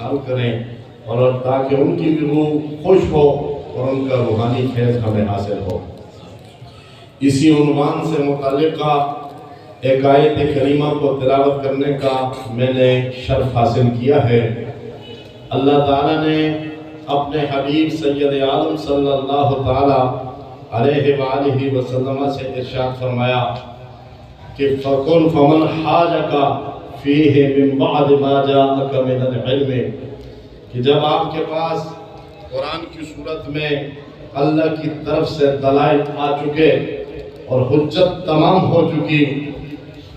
حال کریں اور تاکہ ان کی بھی روح خوش ہو اور ان کا روحانی فیض ہمیں حاصل ہو۔ اسی عنوان سے متعلقہ ایک آیت کریمہ کو تلاوت کرنے کا میں نے شرف حاصل کیا ہے۔ اللہ تعالیٰ نے اپنے حبیب سید عالم صلی اللہ تعالیٰ علیہ وآلہ وسلم سے ارشاد فرمایا کہ فَقُلْ فَمَنْ حَاجَكَ فِيهِ مِنْ بَعْدِ مَا جَاءَكَ مِنَ الْعِلْمِ، کہ جب آپ کے پاس قرآن کی صورت میں اللہ کی طرف سے دلائل آ چکے اور حجت تمام ہو چکی،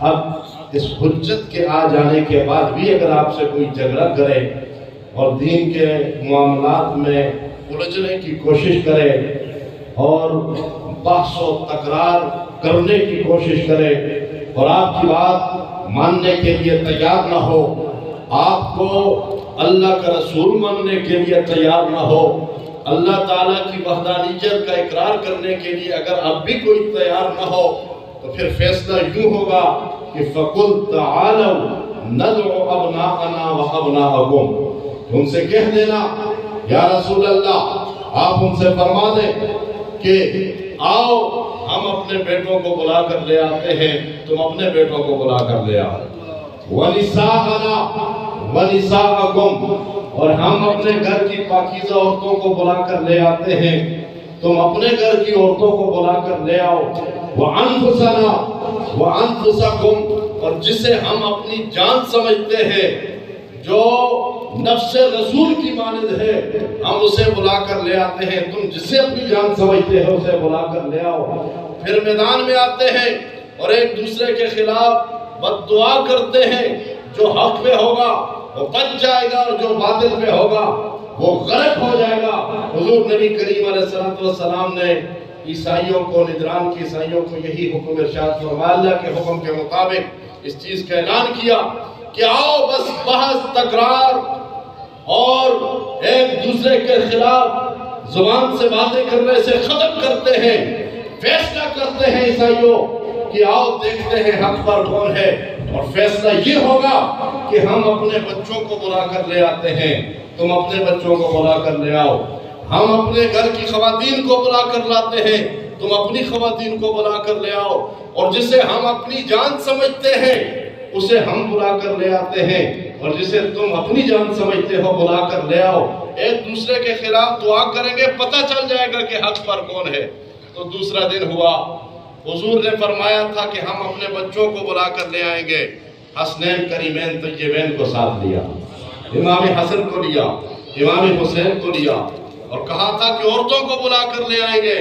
اب اس حجت کے آ جانے کے بعد بھی اگر آپ سے کوئی جھگڑا کرے اور دین کے معاملات میں الجھنے کی کوشش کرے اور بحث و تکرار کرنے کی کوشش کرے اور آپ کی بات ماننے کے لیے تیار نہ ہو، آپ کو اللہ کا رسول ماننے کے لیے تیار نہ ہو، اللہ تعالیٰ کی وحدانیت کا اقرار کرنے کے لیے اگر اب بھی کوئی تیار نہ ہو، تو پھر فیصلہ یوں ہوگا کہ فَقُلْ تَعَالَوْا نَدْعُ أَبْنَاءَنَا وَأَبْنَاءَكُمْ، ان سے کہہ دینا یا رسول اللہ، آپ ان سے فرما دیں کہ آؤ ہم اپنے بیٹوں کو بلا کر لے آتے ہیں، تم اپنے بیٹوں کو بلا کر لے آؤ، وَنِسَاءَنَا وَنِسَاءَكُمْ، اور ہم اپنے گھر کی پاکیزہ عورتوں کو بلا کر لے آتے ہیں، تم اپنے گھر کی عورتوں کو بلا کر لے آؤ، وَأَنفُسَنَا وَأَنفُسَكُمْ، اور جسے ہم اپنی جان سمجھتے ہیں، جو نفس رسول کی مانند ہے، ہم اسے بلا کر لے آتے ہیں، تم جسے اپنی جان سمجھتے ہو اسے بلا کر لے آؤ۔ پھر میدان میں آتے ہیں اور ایک دوسرے کے خلاف بد دعا کرتے ہیں، جو حق پہ ہوگا وہ بچ جائے گا اور جو باطل پہ ہوگا وہ غرق ہو جائے گا۔ حضور نبی کریم علیہ السلام نے عیسائیوں کو، نجران کی عیسائیوں کو یہی حکم ارشاد فرمایا، اللہ کے حکم کے مطابق اس چیز کا اعلان کیا کہ آؤ بس بحث تکرار اور ایک دوسرے کے خلاف زبان سے باتیں کرنے سے ختم کرتے ہیں، فیصلہ کرتے ہیں عیسائیوں کہ آؤ دیکھتے ہیں حق پر کون ہے، اور فیصلہ یہ ہوگا کہ ہم اپنے بچوں کو بلا کر لے آتے ہیں، تم اپنے بچوں کو بلا کر لے آؤ، ہم اپنے گھر کی خواتین کو بلا کر لاتے ہیں، تم اپنی خواتین کو بلا کر لے آؤ، اور جسے ہم اپنی جان سمجھتے ہیں اسے ہم بلا کر لے آتے ہیں، اور جسے تم اپنی جان سمجھتے ہو بلا کر لے آؤ، ایک دوسرے کے خلاف دعا کریں گے، پتہ چل جائے گا کہ حق پر کون ہے۔ تو دوسرا دن ہوا، حضور نے فرمایا تھا کہ ہم اپنے بچوں کو بلا کر لے آئیں گے، حسنین کریمین طیبین کو ساتھ لیا، امام حسن کو لیا، امام حسین کو لیا، اور کہا تھا کہ عورتوں کو بلا کر لے آئیں گے،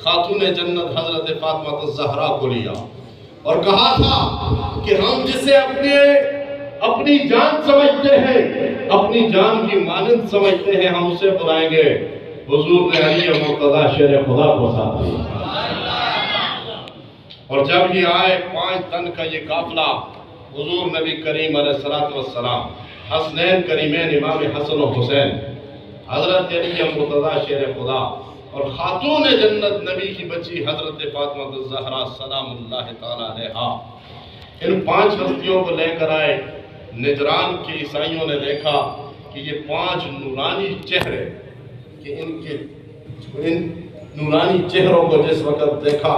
خاتون جنت حضرت فاطمہ الزہرا کو لیا، اور کہا تھا کہ ہم جسے اپنی جان سمجھتے ہیں، اپنی جان کی مانند سمجھتے ہیں، ہم اسے بلائیں گے۔ حضور نے علی مرتضیٰ شیر خدا کو ساتھ لیا، اور جب یہ آئے 5 تن کا یہ قافلہ، حضور نبی کریم علیہ السلام، حسنین کریمین امام حسن و حسین، حضرت علی مرتضیٰ شیر خدا، اور خاتون جنت نبی کی بچی حضرت فاطمہ الزہرا سلام اللہ تعالی علیہا، ان 5 ہستیوں کو لے کر آئے۔ نجران کے عیسائیوں نے دیکھا کہ یہ 5 نورانی چہرے، کہ ان نورانی چہروں کو جس وقت دیکھا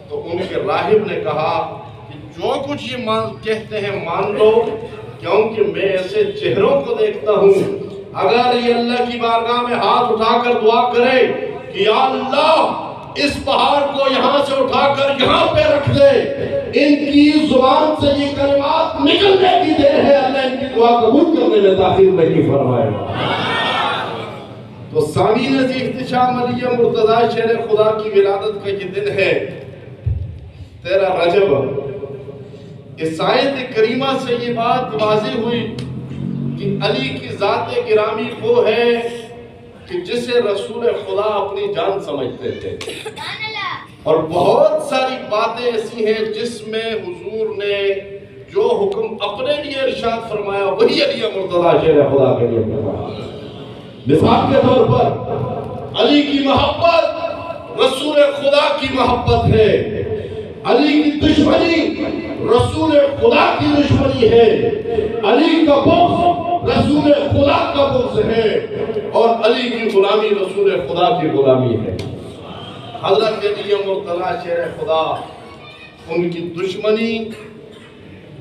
تو ان کے راہب نے کہا کہ جو کچھ یہ کہتے ہیں مان لو، کیونکہ میں ایسے چہروں کو دیکھتا ہوں، اگر یہ اللہ کی بارگاہ میں ہاتھ اٹھا کر دعا کرے کہ یا اللہ اس پہاڑ کو یہاں سے اٹھا کر یہاں پہ رکھ دے، ان کی زبان سے یہ کلمات نکلنے کی دیر ہے، اللہ ان کی دعا قبول کرنے میں تاخیر نہیں فرمائے گا۔ تو ثانی نظیر احتشام علی مرتضیٰ شیر خدا کی ولادت کا یہ دن ہے 13 رجب۔ اس آیت کریمہ سے یہ بات واضح ہوئی کہ علی کی ذات گرامی وہ ہے کہ جسے رسول خدا اپنی جان سمجھتے تھے، اور بہت ساری باتیں ایسی ہیں جس میں حضور نے جو حکم اپنے لیے ارشاد فرمایا وہی علی مرتضیٰ شیر خدا کے لیے فرمایا۔ مثال کے طور پر علی کی محبت رسول خدا کی محبت ہے، علی کی دشمنی رسول خدا کی دشمنی ہے، علی کا بغض رسول بغض ہے اور علی کی غلامی رسول خدا کی غلامی ہے۔ حضرت علی مرتضیٰ شیر خدا، ان کی دشمنی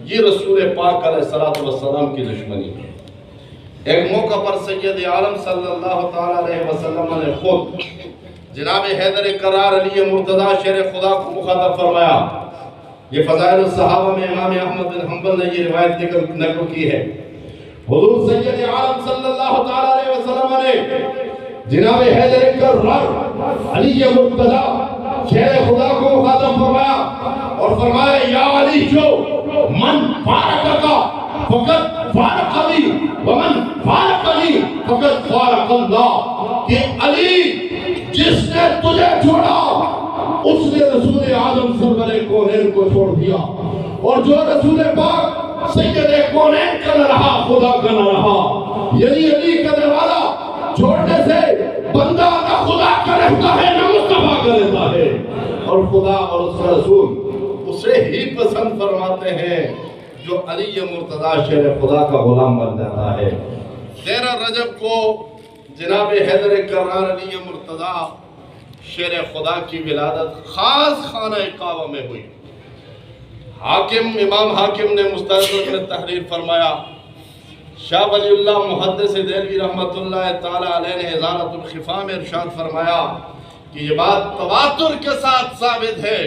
یہ رسول پاک علیہ السلام کی دشمنی ہے۔ ایک موقع پر سید عالم صلی اللہ تعالیٰ علیہ وسلم نے خود جناب حیدر کرار علی مرتضیٰ شیر خدا کو مخاطب فرمایا۔ یہ فضائل الصحابہ میں امام احمد بن حنبل نے یہ روایت نقل کی ہے۔ حضور سید عالم صلی اللہ تعالیٰ علیہ وسلم نے جناب حیدر کرار علی مرتضیٰ شیر خدا کو مخاطب فرمایا اور فرمایا یا علی جو من فارقکا فقط فارقنی ومن فارقنی فقط فارق اللہ، کہ علی جس نے تجھے چھوڑا اس نے رسول اعظم سرور کونین کو چھوڑ دیا، اور جو رسول پاک سید کونین کا نہ رہا خدا کا نہ رہا۔ یعنی علی کا دروازہ چھوڑنے سے بندہ نہ خدا کا رہتا ہے نہ مصطفیٰ کا رہتا ہے، اور خدا اور اس کا رسول اسے ہی پسند فرماتے ہیں جو علی مرتضیٰ شیر خدا کا غلام بن جاتا ہے۔ 13 رجب کو جناب حیدر کرار علی مرتضیٰ شیر خدا کی ولادت خاص خانہ کعبہ میں ہوئی۔ امام حاکم نے مستدرک میں تحریر فرمایا، شاہ ولی اللہ محدث دہلوی رحمۃ اللہ تعالیٰ علیہ نے ازالۃ الخفا میں ارشاد فرمایا کہ یہ بات تواتر کے ساتھ ثابت ہے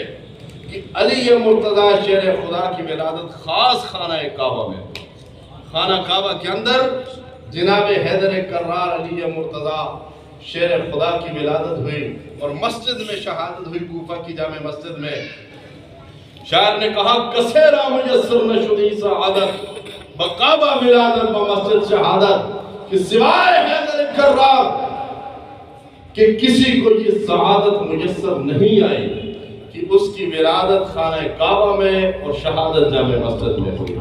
کہ علی مرتضیٰ شیر خدا کی ولادت خاص خانہ کعبہ میں، خانہ کعبہ کے اندر جناب حیدر کرار علی مرتضیٰ شیر خدا کی ولادت ہوئی، اور مسجد میں شہادت ہوئی، کوفہ کی جامع مسجد میں۔ شاعر نے کہا کسیرا میسر نشدی سعادت بکعبہ ولادت بمسجد شہادت، کہ سوائے حیدر کرار کہ کسی کو یہ سعادت میسر نہیں آئی کہ اس کی ولادت خانہ کعبہ میں اور شہادت جامع مسجد میں ہوئی۔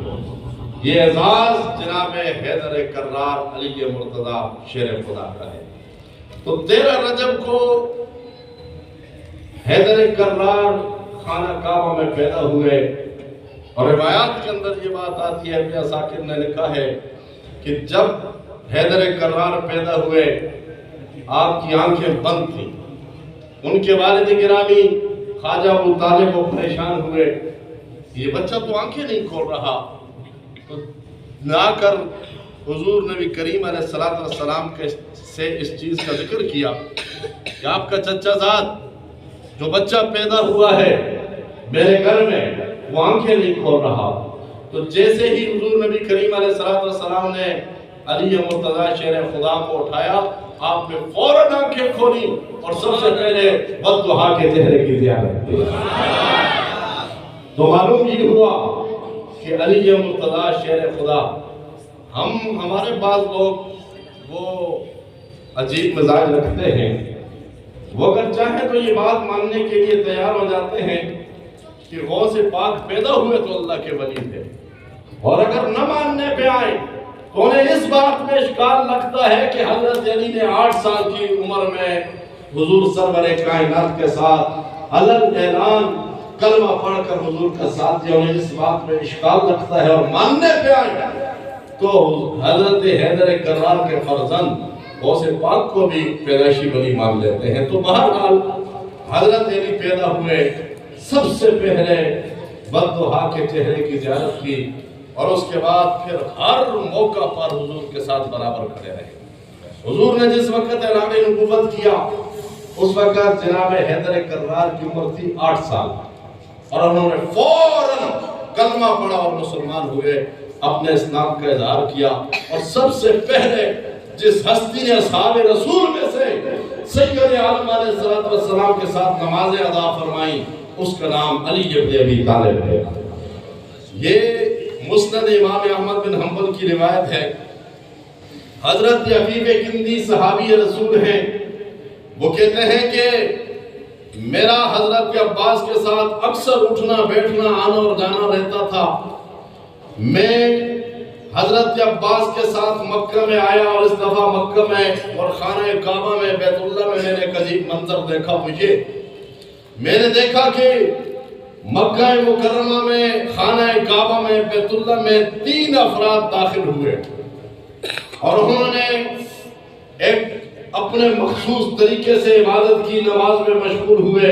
یہ اعزاز جناب حیدر کرار علی مرتضیٰ شیر خدا کا ہے۔ تو 13 رجب کو حیدر کرار خانہ کعبہ میں پیدا ہوئے، اور روایات کے اندر یہ بات آتی ہے، ابن عساکر نے لکھا ہے کہ جب حیدر کرار پیدا ہوئے آپ کی آنکھیں بند تھیں۔ ان کے والد گرامی خواجہ ابو طالب وہ پریشان ہوئے، یہ بچہ تو آنکھیں نہیں کھول رہا، تو نہ کر حضور نبی کریم علیہ السلام سے اس چیز کا ذکر کیا کہ آپ کا چچا زاد جو بچہ پیدا ہوا ہے میرے گھر میں وہ آنکھیں نہیں کھول رہا۔ تو جیسے ہی حضور نبی کریم علیہ السلام نے علی مرتضیٰ شیر خدا کو اٹھایا، آپ نے فوراً آنکھیں کھولی اور سب سے پہلے بددعا کے چہرے کی زیارت کی۔ تو معلوم یہ ہوا کہ علی مرتضیٰ شیر خدا، ہمارے بعض لوگ وہ عجیب مزاج رکھتے ہیں، وہ اگر چاہیں تو یہ بات ماننے کے لیے تیار ہو جاتے ہیں کہ غوث پاک پیدا ہوئے تو اللہ کے ولی تھے، اور اگر نہ ماننے پہ آئے تو انہیں اس بات میں اشکال لگتا ہے کہ حضرت علی نے 8 سال کی عمر میں حضور سرور کائنات کے ساتھ علن اعلان کلمہ پڑھ کر حضور کا ساتھ دیا۔ انہیں اس بات میں اشکال لگتا ہے اور ماننے پہ آئے تو حضرت حیدر کرار کے فرزند غوث پاک کو بھی پیدائشی ولی مان لیتے ہیں۔ تو بہرحال حضرت علی پیدا ہوئے، سب سے پہلے بددعا کے چہرے کی زیارت کی، اور اس کے بعد پھر ہر موقع پر حضور کے ساتھ برابر کھڑے رہے۔ حضور نے جس وقت اعلان نبوت کیا اس وقت جناب حیدر کرار کی عمر تھی 8 سال، اور انہوں نے فوراً کلمہ پڑھا اور مسلمان ہوئے، اپنے اسلام کا اظہار کیا۔ اور سب سے پہلے جس ہستی نے اصحاب رسول میں سے سید عالم علیہ السلام کے ساتھ نمازیں ادا فرمائیں، اس کا نام علی ابن ابی طالب ہے۔ یہ مسند امام احمد بن حنبل کی روایت ہے۔ حضرت عفیف کندی صحابی رسول ہیں، وہ کہتے ہیں کہ میرا حضرت عباس کے ساتھ اکثر اٹھنا بیٹھنا آنا اور جانا رہتا تھا۔ میں حضرت عباس کے ساتھ مکہ میں آیا، اور اس دفعہ مکہ میں اور خانہ کعبہ میں بیت اللہ میں میں نے ایک عجیب منظر دیکھا۔ میں نے دیکھا کہ مکہ مکرمہ میں خانہ کعبہ میں بیت اللہ میں 3 افراد داخل ہوئے، اور انہوں نے ایک اپنے مخصوص طریقے سے عبادت کی، نماز میں مشغول ہوئے،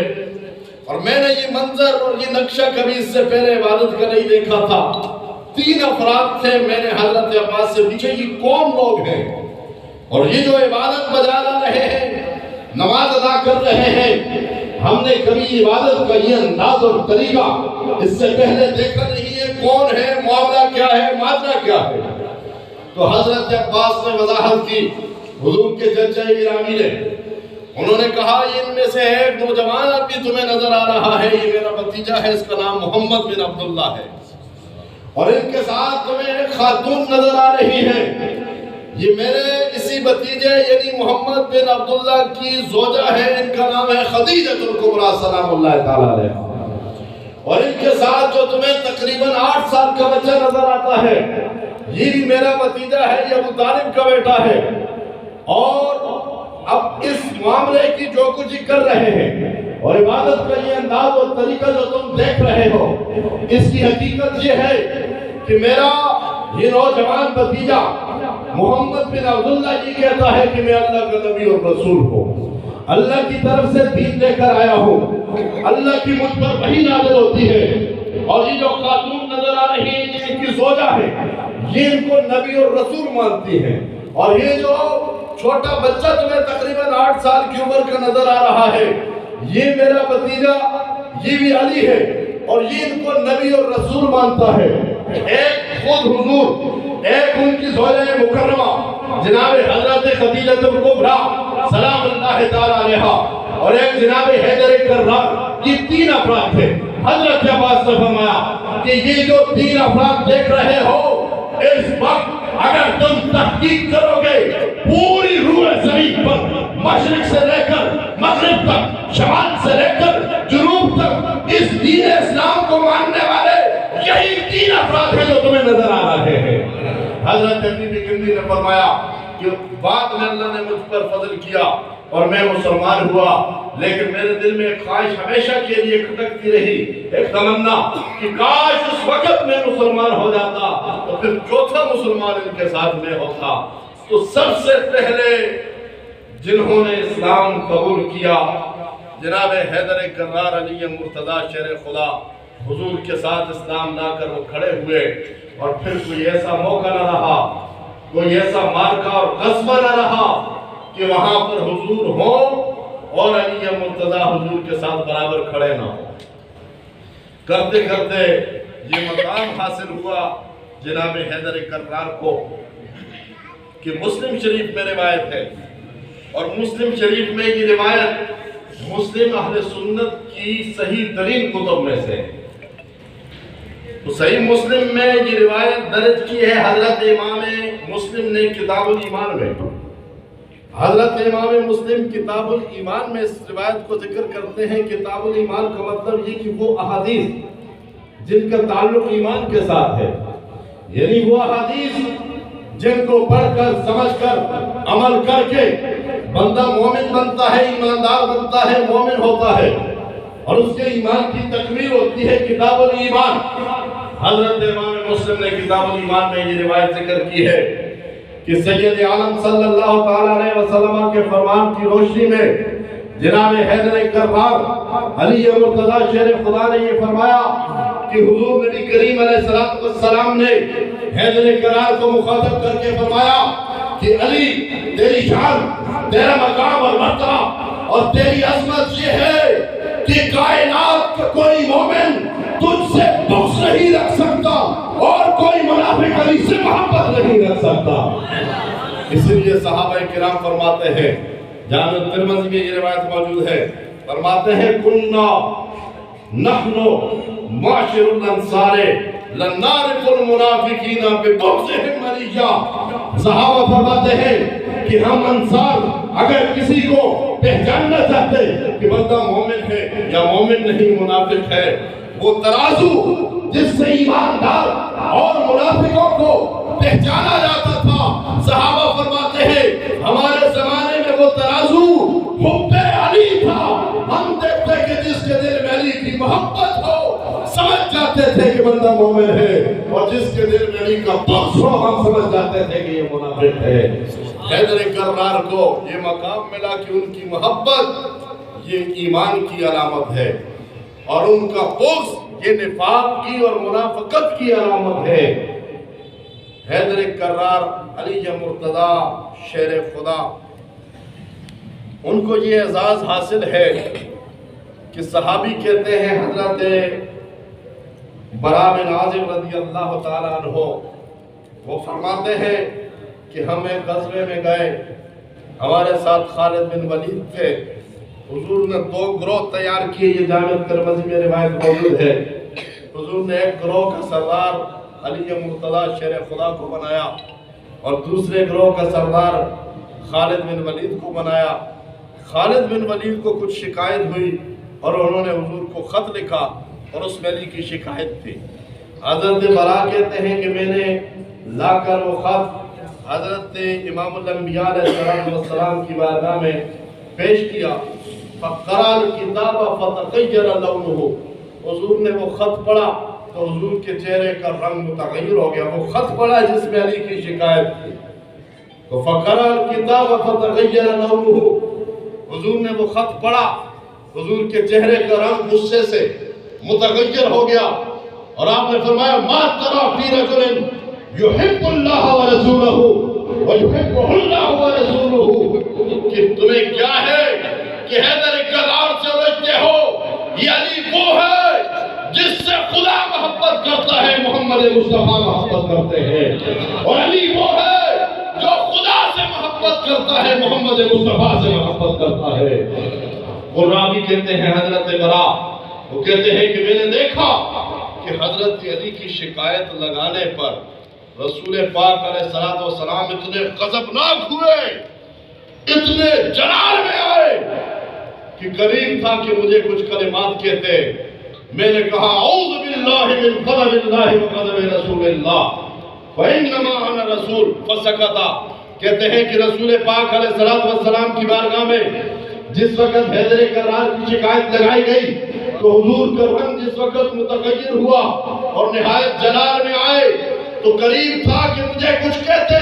اور میں نے یہ منظر اور یہ نقشہ کبھی اس سے پہلے عبادت کا نہیں دیکھا تھا۔ 3 افراد تھے، میں نے حضرت عباس سے پوچھا یہ کون لوگ ہیں، اور یہ جو عبادت بجا رہے ہیں، نماز ادا کر رہے ہیں، ہم نے کبھی عبادت کا یہ انداز اور طریقہ اس سے پہلے دیکھا نہیں ہے، کون ہے، معاملہ کیا ہے، ماجرا کیا ہے؟ تو حضرت عباس نے وضاحت کی، حضور کے چچا گرامی نے، انہوں نے کہا یہ ان میں سے ایک نوجوان ابھی تمہیں نظر آ رہا ہے، یہ میرا بھتیجا ہے، اس کا نام محمد بن عبداللہ ہے، اور ان کے ساتھ تمہیں ایک خاتون نظر آ رہی ہے، یہ میرے اسی بھتیجے یعنی محمد بن عبداللہ کی زوجہ ہے، ان کا نام ہے خدیجہ الکبریٰ سلام اللہ تعالیٰ علیہ، اور ان کے ساتھ جو تمہیں تقریباً 8 سال کا بچہ نظر آتا ہے، یہ بھی میرا بھتیجا ہے، یہ ابو طالب کا بیٹا ہے، اور اب اس معاملے کی جو کچھ کر رہے ہیں اور عبادت کا یہ انداز اور طریقہ جو تم دیکھ رہے ہو، اس کی حقیقت یہ ہے کہ میرا یہ نوجوان بھتیجا محمد بن عبداللہ یہ کہتا ہے کہ میں اللہ کا نبی اور رسول ہوں، اللہ کی طرف سے دین لے کر آیا ہوں، اللہ کی مجھ پر وحی نازل ہوتی ہے، اور یہ جو خاتون نظر آ رہی ہے یہ ان کی زوجہ ہے، یہ ان کو نبی اور رسول مانتی ہے، اور یہ جو چھوٹا بچہ تمہیں تقریباً 8 سال کی عمر کا نظر آ رہا ہے، یہ میرا بھتیجا، یہ بھی علی ہے، اور یہ ان کو نبی اور رسول مانتا ہے۔ ایک خود حضور، ایک ان کی زوجہ مکرمہ جناب حضرت خدیجہ الکبریٰ سلام اللہ تعالیٰ علیہ، اور ایک جناب حیدر کرار، یہ 3 افراد تھے۔ حضرت عباس نے فرمایا کہ یہ جو 3 افراد دیکھ رہے ہو، اس وقت اگر تم تحقیق کرو گے پوری روح زمین پر مشرق سے لے کر مغرب تک، شمال سے لے کر جنوب تک، اس دین اسلام کو ماننے والے یہی 3 افراد ہیں جو تمہیں نظر آ رہے ہیں۔ حضرت ابی کندی نے فرمایا کہ بعد میں اللہ نے مجھ پر فضل کیا اور میں مسلمان ہوا، لیکن میرے دل میں ایک خواہش ہمیشہ کے لیے کھٹکتی رہی، ایک تمنا کہ کاش اس وقت میں مسلمان ہو جاتا تو پھر چوتھا مسلمان ان کے ساتھ میں ہوتا۔ تو سب سے پہلے جنہوں نے اسلام قبول کیا جناب حیدر کرار علی مرتضیٰ شیر خدا، حضور کے ساتھ اسلام لا کر وہ کھڑے ہوئے، اور پھر کوئی ایسا موقع نہ رہا، کوئی ایسا مارکہ اور قصبہ نہ رہا کہ وہاں پر حضور ہوں اور علی مرتضیٰ حضور کے ساتھ برابر کھڑے نہ ہوں۔ کرتے کرتے یہ مقام حاصل ہوا جناب حیدر کرار کو کہ مسلم شریف میں روایت ہے، اور مسلم شریف میں یہ روایت مسلم اہل سنت کی صحیح ترین کتب میں سے، تو صحیح مسلم میں یہ روایت درج کی ہے حضرت امام مسلم نے کتاب الایمان میں۔ حضرت امام مسلم کتاب الایمان میں اس روایت کو ذکر کرتے ہیں۔ کتاب الایمان کا مطلب یہ کہ وہ احادیث جن کا تعلق ایمان کے ساتھ ہے، یعنی وہ احادیث جن کو پڑھ کر سمجھ کر عمل کر کے بندہ مومن بنتا ہے، ایماندار بنتا ہے، مومن ہوتا ہے، اور اس کے ایمان کی تکمیل ہوتی ہے کتاب الایمان۔ حضرت امام مسلم نے کتاب الایمان میں یہ روایت ذکر کی ہے کہ سید عالم صلی اللہ تعالیٰ علیہ وسلم کے فرمان کی روشنی میں جناب حیدر کرار علی مرتضیٰ شیر خدا نے یہ فرمایا کہ حضور نبی کریم علیہ السلام نے حیدر کرار کو مخاطب کر کے فرمایا کہ علی تیری شان، تیرا مقام اور مرتبہ اور تیری عظمت یہ ہے کہ کائنات کا کوئی مومن تجھ سے بغض نہیں رکھ سکتا اور کوئی منافق علی سے محبت نہیں رکھ سکتا۔ اس لیے صحابہ کرام فرماتے ہیں، جامع ترمذی میں یہ روایت موجود ہے، فرماتے ہیں کننا نحن معاشر الانصار لن نعرف المنافقین ببغضهم علیہ۔ صحابہ فرماتے ہیں کہ ہم انصار اگر کسی کو پہچاننا چاہتے کہ بندہ مومن ہے یا مومن نہیں، منافق ہے، وہ ترازو جس سے ایماندار اور منافقوں کو پہچانا جاتا تھا، صحابہ فرماتے ہیں ہمارے زمانے میں وہ ترازو حب علی تھا۔ ہم دیکھتے کہ جس کے دل میں علی کی محبت ہو سمجھ جاتے جاتے تھے کہ بندہ مومن ہے، اور جس کے دل میں علی کا بخش ہو ہم سمجھ جاتے تھے کہ یہ منافق ہے۔ حیدر کرار کو یہ مقام ملا کہ ان کی محبت یہ ایمان کی علامت ہے، اور ان کا بغض یہ نفاق کی اور منافقت کی علامت ہے۔ حیدر کرار علی مرتضی شیر خدا، ان کو یہ اعزاز حاصل ہے کہ صحابی کہتے ہیں حضرت برا بن عازب رضی اللہ تعالیٰ عنہ، وہ فرماتے ہیں کہ ہم ایک غزوے میں گئے، ہمارے ساتھ خالد بن ولید تھے، حضور نے 2 گروہ تیار کیے، یہ جامع ترمذی میں روایت موجود ہے۔ حضور نے ایک گروہ کا سردار علی مرتضی شیر خدا کو بنایا، اور دوسرے گروہ کا سردار خالد بن ولید کو بنایا۔ خالد بن ولید کو کچھ شکایت ہوئی اور انہوں نے حضور کو خط لکھا، اور اس میں علی کی شکایت تھی۔ حضرت برا کہتے ہیں کہ میں نے لا کر وہ خط حضرت امام الانبیاء علیہ السلام کی بارگاہ میں پیش کیا، فقرأ الکتاب فتغیر لونہ، حضور نے وہ خط پڑھا تو حضور کے چہرے کا رنگ متغیر ہو گیا۔ وہ خط پڑھا جس میں علی کی شکایت تھی، تو فقرأ الکتاب فتغیر لونہ، حضور نے وہ خط پڑھا، حضور کے چہرے کا رنگ غصے سے متغیر ہو گیا، اور آپ نے فرمایا ما تری فی رجل یحب اللہ ورسولہ ویحبہ اللہ ورسولہ، کہ تمہیں کیا ہے کہ حیدر کرار سے الجھتے ہو؟ یہ علی وہ ہے جس سے خدا محبت کرتا ہے، محمد مصطفیٰ محبت کرتے ہیں، اور علی وہ ہے جو خدا سے محبت کرتا ہے، محمد مصطفیٰ سے محبت کرتا ہے۔ وہ راوی کہتے ہیں حضرت برا، وہ کہتے ہیں کہ میں نے دیکھا کہ حضرت علی کی شکایت لگانے پر رسول پاک علیہ السلام اتنے غضبناک ہوئے، اتنے جلال میں آئے کہ قریب تھا کہ مجھے کچھ کلمات کہتے۔ میں نے کہا اعوذ باللہ من غضب اللہ وغضب رسول اللہ فانما انا رسول، فسکتا۔ کہتے ہیں کہ رسول پاک علیہ السلام کی بارگاہ میں جس وقت حیدر کرار کی شکایت لگائی گئی تو حضور کا رنگ جس وقت متغیر ہوا اور نہایت جلال میں آئے تو قریب تھا کہ مجھے کچھ کہتے۔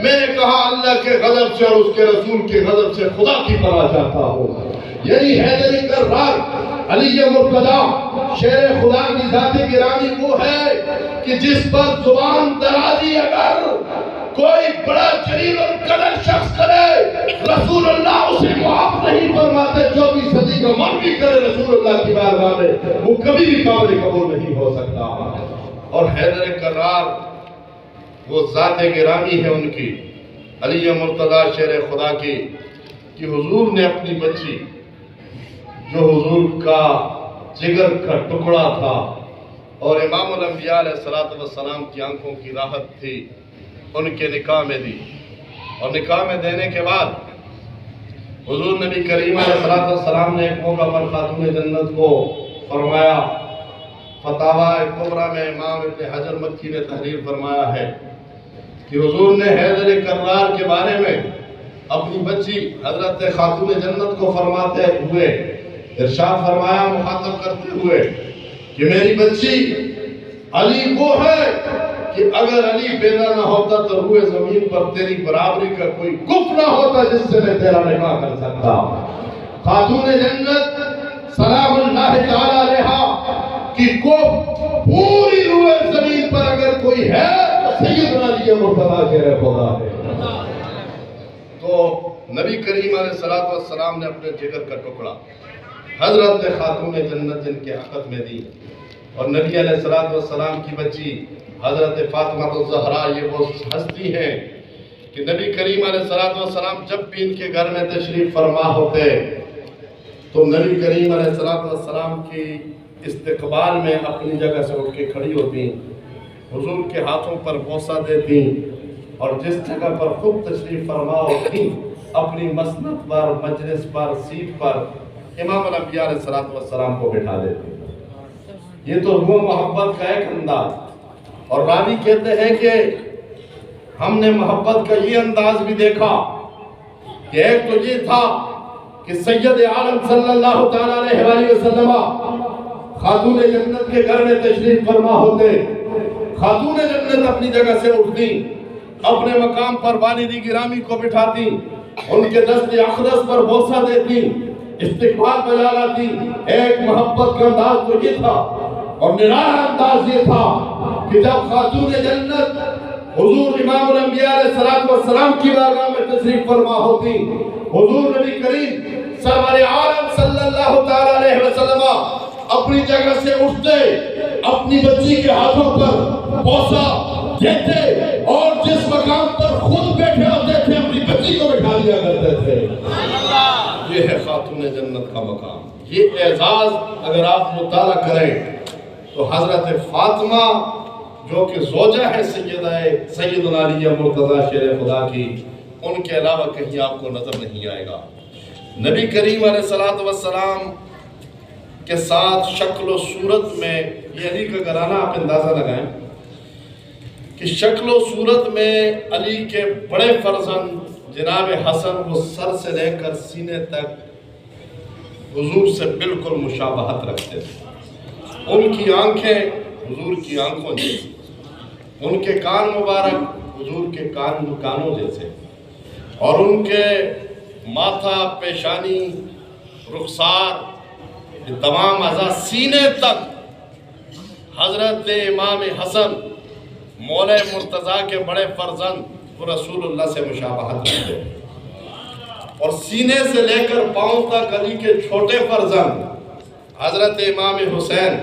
میں نے کہا اللہ کے غضب سے اور اس کے رسول کے غضب سے خدا کی پناہ چاہتا ہوں۔ یعنی حیدر کرار علی مرتضی شیر خدا کی ذات گرامی وہ ہے کہ جس پر زبان درازی اگر کوئی بڑا جلیل القدر شخص کرے، رسول اللہ اسے معاف نہیں فرماتے، 24 صدی کا من بھی کرے رسول اللہ کی بارگاہ میں، وہ کبھی بھی قابل قبول نہیں ہو سکتا۔ اور حیدر کرار وہ ذات گرامی ہے ان کی، علی مرتضی شیر خدا کی، کہ حضور نے اپنی بچی جو حضور کا جگر کا ٹکڑا تھا اور امام الانبیاء علیہ السلام کی آنکھوں کی راحت تھی، ان کے نکاح میں دی، اور نکاح میں دینے کے بعد حضور نبی کریم علیہ السلام نے ایک موقع پر خاتون جنت کو فرمایا، فتاوی کبریٰ میں امام ابن حجر مکی نے تحریر فرمایا ہے کہ حضور نے حیدر کرار کے بارے میں اپنی بچی حضرت خاتون جنت کو فرماتے ہوئے ارشاد فرمایا، مخاطب کرتے ہوئے کہ میری بچی علی وہ ہے کہ اگر علی پیدا نہ ہوتا تو روئے زمین پر تیری برابری کا کوئی کف نہ ہوتا جس سے میں تیرا نکاح کر سکتا۔ خاتون جنت سلام اللہ تعالی علیہا کی کف پوری روئے زمین پر اگر کوئی ہے تو سیدنا علی مرتضی شیر خدا ہے۔ تو نبی کریم علیہ السلام نے اپنے جگر کا ٹکڑا حضرت خاتون جنت جن کے حقت میں دی، اور نبی علیہ السلام کی بچی حضرت فاطمہ الزہرا یہ وہ ہستی ہیں کہ نبی کریم علیہ السلام جب بھی ان کے گھر میں تشریف فرما ہوتے تو نبی کریم علیہ السلام کی استقبال میں اپنی جگہ سے اٹھ کے کھڑی ہوتی، حضور کے ہاتھوں پر بوسہ دیتی، اور جس جگہ پر خود تشریف فرما ہوتی اپنی مسند پر، مجلس پر، سیٹ پر امام الانبیاء علیہ السلام کو بٹھا دیتی۔ یہ تو وہ محبت کا ایک انداز، اور راوی کہتے ہیں کہ ہم نے محبت کا یہ انداز بھی دیکھا کہ ایک تو یہ تھا کہ سید عالم صلی اللہ تعالیٰ علیہ وسلم خاتون جنت کے گھر میں تشریف فرما ہوتے، خاتون جنت اپنی جگہ سے اٹھتی، اپنے مقام پر والد گرامی کو بٹھاتی، ان کے دست اقدس پر بوسہ دیتی، استقبال بجا لاتی۔ ایک محبت کا انداز تو یہ تھا اور نرالا انداز یہ تھا کہ جب خاتون جنت حضور امام الانبیاء علیہ السلام کی بارگاہ میں تشریف فرما ہوتی، حضور نبی کریم سرور عالم صلی اللہ تعالی علیہ وسلم اپنی جگہ سے اٹھتے، اپنی بچی کے ہاتھوں پر بوسہ دیتے اور جس مقام پر خود بیٹھے ہوتے تھے اپنی بچی کو بٹھا دیا کرتے تھے۔ یہ ہے خاتون جنت کا مقام۔ یہ اعزاز اگر آپ مطالعہ کریں تو حضرت فاطمہ جو کہ زوجہ ہے سیدنا علی مرتضیٰ شیر خدا کی، ان کے علاوہ کہیں آپ کو نظر نہیں آئے گا۔ نبی کریم علیہ السلام کے ساتھ شکل و صورت میں، یہ علی کا گھرانہ آپ اندازہ لگائیں کہ شکل و صورت میں علی کے بڑے فرزند جناب حسن وہ سر سے لے کر سینے تک حضور سے بالکل مشابہت رکھتے تھے۔ ان کی آنکھیں حضور کی آنکھوں جیسی، ان کے کان مبارک حضور کے کانوں جیسے، اور ان کے ماتھا، پیشانی، رخسار، تمام اعضاء سینے تک حضرت امام حسن مولا مرتضیٰ کے بڑے فرزند وہ رسول اللہ سے مشابہت رکھتے، اور سینے سے لے کر پاؤں تک علی کے چھوٹے فرزند حضرت امام حسین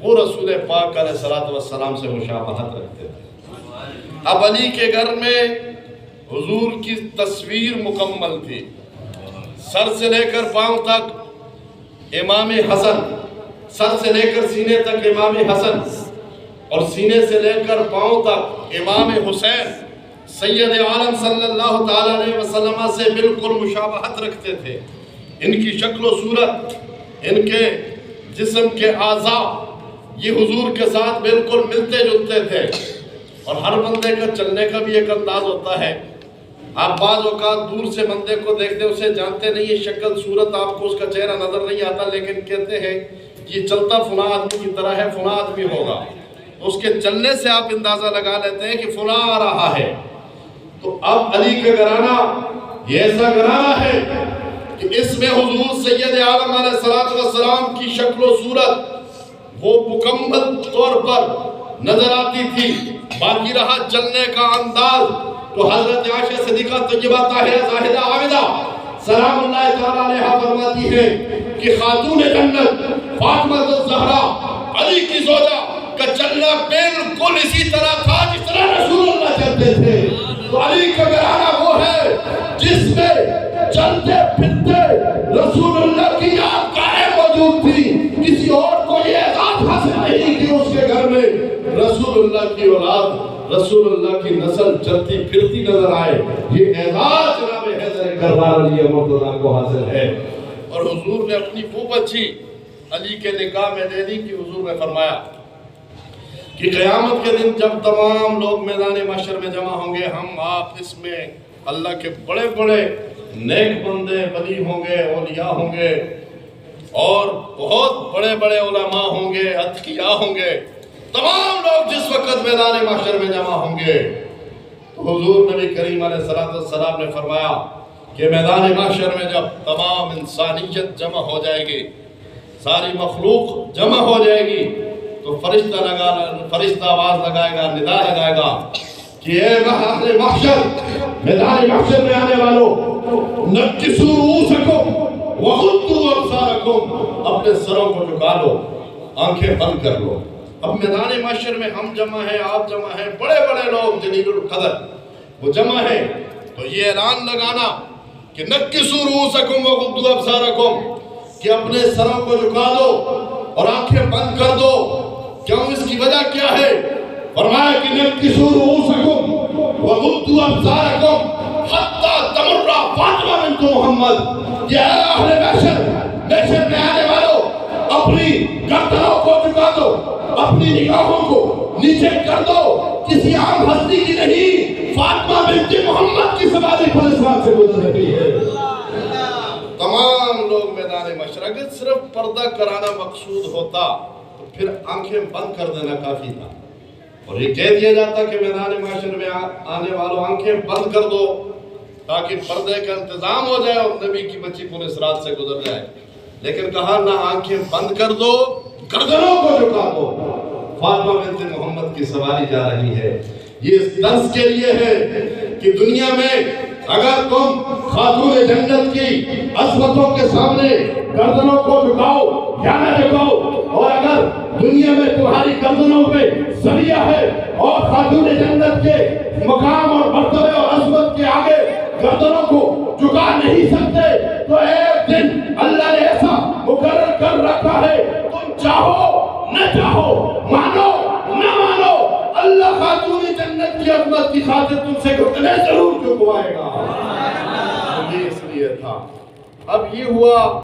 وہ رسول پاک علیہ السلام سے مشابہت رکھتے تھے۔ اب علی کے گھر میں حضور کی تصویر مکمل تھی، سر سے لے کر پاؤں تک امام حسن، سر سے لے کر سینے تک امام حسن، اور سینے سے لے کر پاؤں تک امام حسین سید عالم صلی اللہ تعالی علیہ وسلم سے بالکل مشابہت رکھتے تھے۔ ان کی شکل و صورت، ان کے جسم کے اعضاء یہ حضور کے ساتھ بالکل ملتے جلتے تھے، اور ہر بندے کا چلنے کا بھی ایک انداز ہوتا ہے۔ آپ بعض اوقات دور سے بندے کو دیکھتے اسے جانتے نہیں ہیں، شکل صورت آپ کو اس کا چہرہ نظر نہیں آتا، لیکن کہتے ہیں یہ چلتا فلاں آدمی کی طرح ہے، فلاں آدمی ہوگا، تو اس کے چلنے سے آپ اندازہ لگا لیتے ہیں کہ فلاں آ رہا ہے۔ تو اب علی کا گھرانہ یہ ایسا گھرانہ ہے کہ اس میں حضور سید عالم علیہ السلام کی شکل و صورت وہ مکمل طور پر نظر آتی تھی، باقی رہا چلنے کا انداز تو حضرت عائشہ صدیقہ طیبہ طاہرہ زاہدہ عابدہ سلام اللہ تعالیٰ علیہا فرماتی ہے کہ خاتون جنت فاطمہ الزہرا علی کی زوجہ کا چلنا بالکل اسی طرح تھا جس طرح رسول اللہ چلتے تھے۔ تو علی کا گھرانہ وہ ہے جس میں چلتے پھرتے رسول اللہ کی یادگاریں موجود تھی، کسی اور کو یہ اعزاز حاصل نہیں کہ اس کے گھر میں رسول اللہ کی اولاد، رسول اللہ کی نسل چلتی پھرتی نظر آئے۔ یہ اعزاز جناب حیدر کرار علی مرتضیٰ کو حاصل ہے، اور حضور نے اپنی وہ بچی علی کے نکاح میں دے دی کہ حضور نے فرمایا کہ قیامت کے دن جب تمام لوگ میدان محشر میں جمع ہوں گے، ہم آپ اس میں اللہ کے بڑے بڑے نیک بندے ولی ہوں گے، اولیاء ہوں گے، اور بہت بڑے بڑے علماء ہوں گے، اتقیاء ہوں گے، تمام لوگ جس وقت میدان محشر میں جمع ہوں گے تو حضور نبی کریم علیہ السلام نے فرمایا کہ میدان محشر میں جب تمام انسانیت جمع ہو جائے گی، ساری مخلوق جمع ہو جائے گی، تو فرشتہ آواز لگائے گا، ندا لگائے گا کہ اے اہل محشر، میدان محشر میں آنے والوں، نکسوا رؤوسکم وغضوا ابصارکم، اپنے سروں کو جھکا لو، آنکھیں بند کر لو۔ اب میدان محشر میں ہم جمع ہیں، آپ جمع ہیں، بڑے بڑے لوگ جلیل القدر وہ جمع ہیں، تو یہ اعلان لگانا کہ نکسوا رؤوسکم وغضوا ابصارکم، کہ اپنے سروں کو جھکا دو اور آنکھیں بند کر دو۔ کیوں؟ اس کی وجہ کیا ہے؟ فرمایا کہ نکسوا رؤوسکم وغضوا ابصارکم حتی تمر فاطمہ بنت محمد، کہ اے اہل محشر میں آنے والوں، اپنی گردنوں کو جھکا دو، اپنی نگاہوں کو نیچے کر دو، کسی عام ہستی کی نہیں، فاطمہ بنت محمد کی سواری پر اس بات سے گزر رہی ہے۔ تمام لوگ میدان میدان محشر اگر صرف پردہ کرانا مقصود ہوتا تو پھر آنکھیں بند کر دینا کافی تھا، اور یہ کہہ دیا جاتا کہ میدان محشر میں آنے والوں آنکھیں بند کر دو تاکہ پردے کا انتظام ہو جائے اور نبی کی بچی پورے صراط سے گزر جائے، لیکن کہا نہ آنکھیں بند کر دو، گردنوں کو جھکا دو۔ فاطمہ بنت محمد کی سواری جا رہی ہے، یہ اس درس کے لیے ہے کہ دنیا میں اگر تم خاتون جنت کی عظمتوں کے سامنے گردنوں کو جھکاؤ یا نہ جھکاؤ، اور اگر دنیا میں تمہاری گردنوں پہ ذریعہ ہے اور خاتون جنت کے مقام اور مرتبے اور عظمت کے آگے گردنوں کو جھکا نہیں سکتے، تو ایک دن اللہ نے ایسا مقرر کر رکھا ہے، تم چاہو نہ چاہو، مانو نہ مانو، اللہ خاتون جنت کی عظمت کی خاطر تم سے گردنیں ضرور جھکوائے گا۔ یہ اس لیے تھا۔ اب یہ ہوا